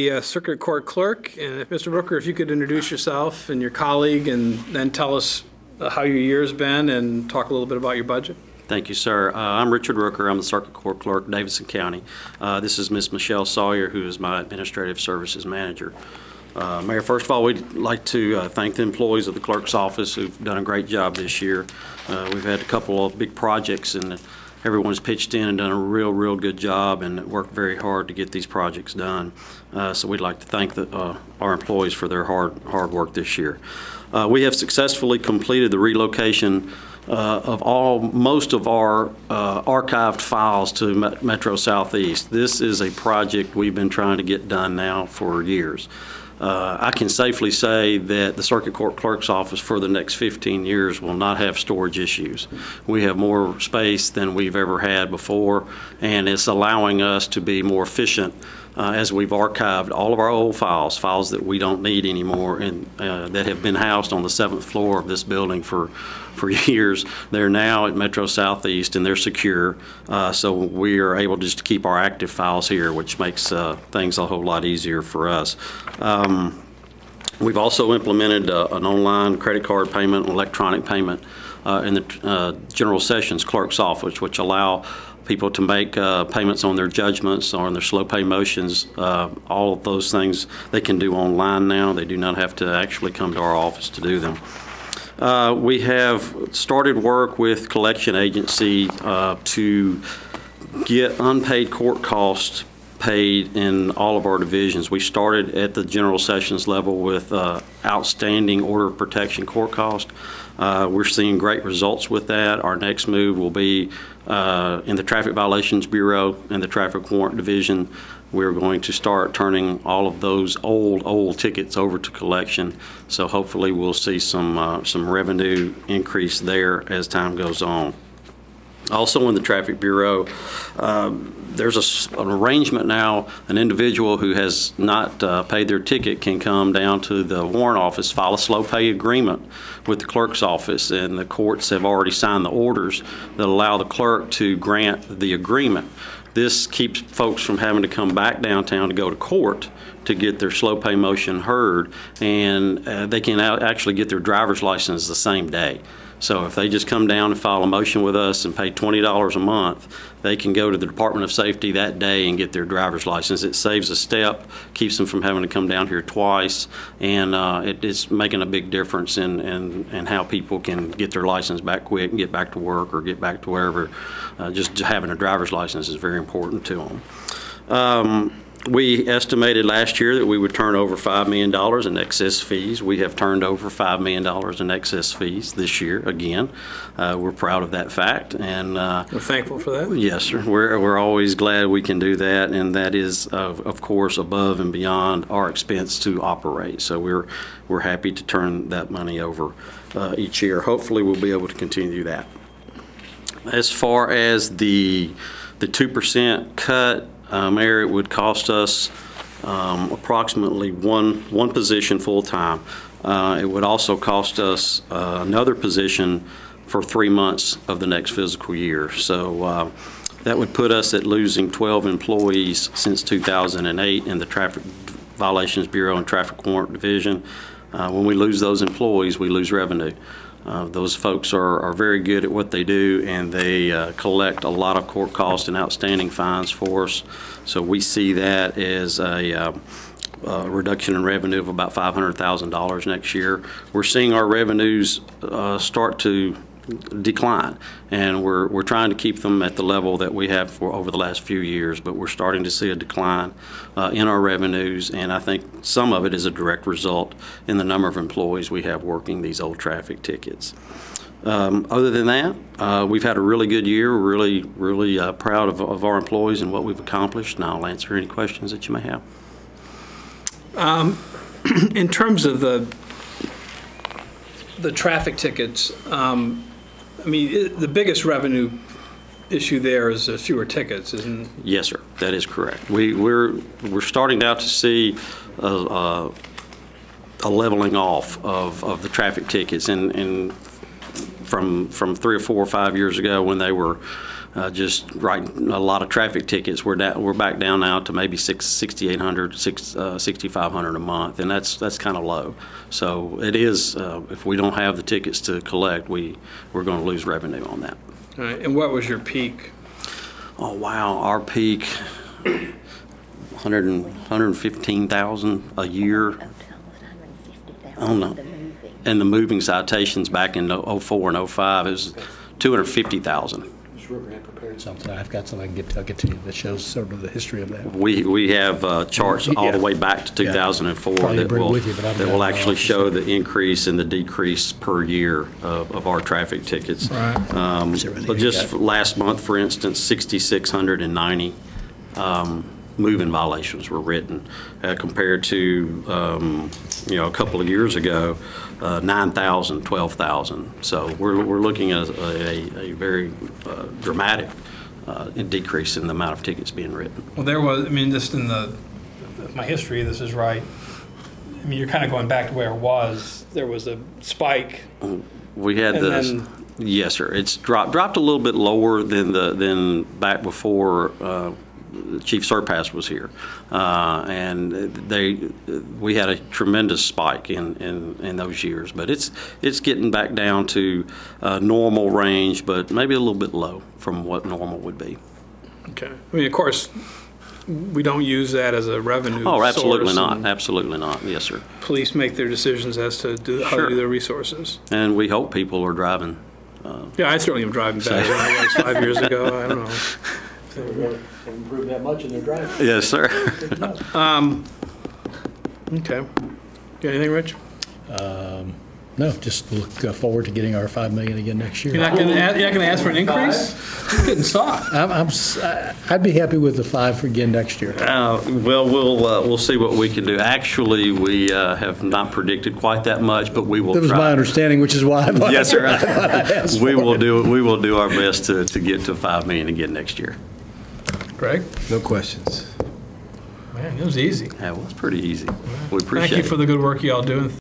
The Circuit Court Clerk, and if Mr. Rooker, if you could introduce yourself and your colleague and then tell us how your year's been and talk a little bit about your budget. Thank you, sir. I'm Richard Rooker. I'm the Circuit Court Clerk, Davidson County. This is Ms. Michelle Sawyer, who is my Administrative Services Manager. Mayor, first of all, we'd like to thank the employees of the Clerk's office who've done a great job this year. We've had a couple of big projects, and everyone's pitched in and done a real good job and worked very hard to get these projects done. So we'd like to thank our employees for their hard work this year. We have successfully completed the relocation of most of our archived files to Metro Southeast. This is a project we've been trying to get done now for years. I can safely say that the Circuit Court Clerk's office for the next 15 years will not have storage issues. We have more space than we've ever had before, and it's allowing us to be more efficient as we've archived all of our old files that we don't need anymore, and that have been housed on the 7th floor of this building for years. They're now at Metro Southeast, and they're secure, so we are able just to keep our active files here, which makes things a whole lot easier for us. We've also implemented an online credit card payment and electronic payment in the General Sessions Clerk's office, which allow people to make payments on their judgments or on their slow pay motions. All of those things they can do online now. They do not have to actually come to our office to do them. We have started work with collection agency to get unpaid court costs paid in all of our divisions. We started at the General Sessions level with outstanding order of protection court cost. We're seeing great results with that. Our next move will be in the Traffic Violations Bureau and the Traffic Warrant Division. We're going to start turning all of those old tickets over to collection. So hopefully we'll see some revenue increase there as time goes on. Also in the Traffic Bureau, there's an arrangement now. An individual who has not paid their ticket can come down to the warrant office, file a slow pay agreement with the clerk's office, and the courts have already signed the orders that allow the clerk to grant the agreement. This keeps folks from having to come back downtown to go to court to get their slow pay motion heard, and they can actually get their driver's license the same day. So if they just come down and file a motion with us and pay $20 a month, they can go to the Department of Safety that day and get their driver's license. It saves a step, keeps them from having to come down here twice, and it is making a big difference in how people can get their license back quick and get back to work or get back to wherever. Just having a driver's license is very important to them. We estimated last year that we would turn over $5 million in excess fees. We have turned over $5 million in excess fees this year again. We're proud of that fact, and we're thankful for that. Yes, sir. We're always glad we can do that, and that is of course above and beyond our expense to operate. So we're happy to turn that money over each year. Hopefully we'll be able to continue that. As far as the 2% cut, Mayor, it would cost us approximately one position full-time. It would also cost us another position for 3 months of the next fiscal year. So that would put us at losing 12 employees since 2008 in the Traffic Violations Bureau and Traffic Warrant Division. When we lose those employees, we lose revenue. Those folks are very good at what they do, and they collect a lot of court costs and outstanding fines for us. So we see that as a reduction in revenue of about $500,000 next year. We're seeing our revenues start to decline, and we're trying to keep them at the level that we have for over the last few years, but we're starting to see a decline in our revenues, and I think some of it is a direct result in the number of employees we have working these old traffic tickets. Other than that, we've had a really good year. We're really proud of our employees and what we've accomplished, and I'll answer any questions that you may have. In terms of the traffic tickets, I mean, the biggest revenue issue there is fewer tickets, isn't it? Yes, sir. That is correct. We're starting now to see a leveling off of the traffic tickets, and from 3 or 4 or 5 years ago when they were just writing a lot of traffic tickets. We're back down now to maybe 6,800, 6,500 a month, and that's kind of low. So it is, if we don't have the tickets to collect, we're going to lose revenue on that. All right, and what was your peak? Oh, wow, our peak, 115,000 a year. Oh, no. And the moving citations back in 04 and 05, it was 250,000. Mr. Rooker had prepared something. I've got something I'll get to you that shows sort of the history of that. We have charts all the way back to 2004 that will actually show the increase and the decrease per year of our traffic tickets. Right. But just last month, for instance, 6,690 moving violations were written compared to a couple of years ago, 9,000, 12,000. So we're looking at a very dramatic decrease in the amount of tickets being written. Well, there was, I mean, just in my history, this is right. I mean, you're kind of going back to where it was. There was a spike. We had yes, sir. It's dropped a little bit lower than back before Chief Surpass was here, and we had a tremendous spike in those years. But it's getting back down to normal range, but maybe a little bit low from what normal would be. Okay. I mean, of course, we don't use that as a revenue. Oh, absolutely source, not. Absolutely not. Yes, sir. Police make their decisions as to how to do their resources. And we hope people are driving. Yeah, I certainly am driving better than I was 5 years ago. I don't know. Improved that much in their driving. Yes, sir. Okay. Got anything, Rich? No, just look forward to getting our $5 million again next year. You're not going to ask for an increase? You're getting soft. I'd be happy with the 5 for again next year. Well, we'll see what we can do. Actually, we have not predicted quite that much, but we will try. That was my understanding, which is why I thought yes, sir. We will it. do our best to get to $5 million again next year. Greg? No questions. Man, it was easy. That was pretty easy. We appreciate it. Thank you for the good work y'all doing.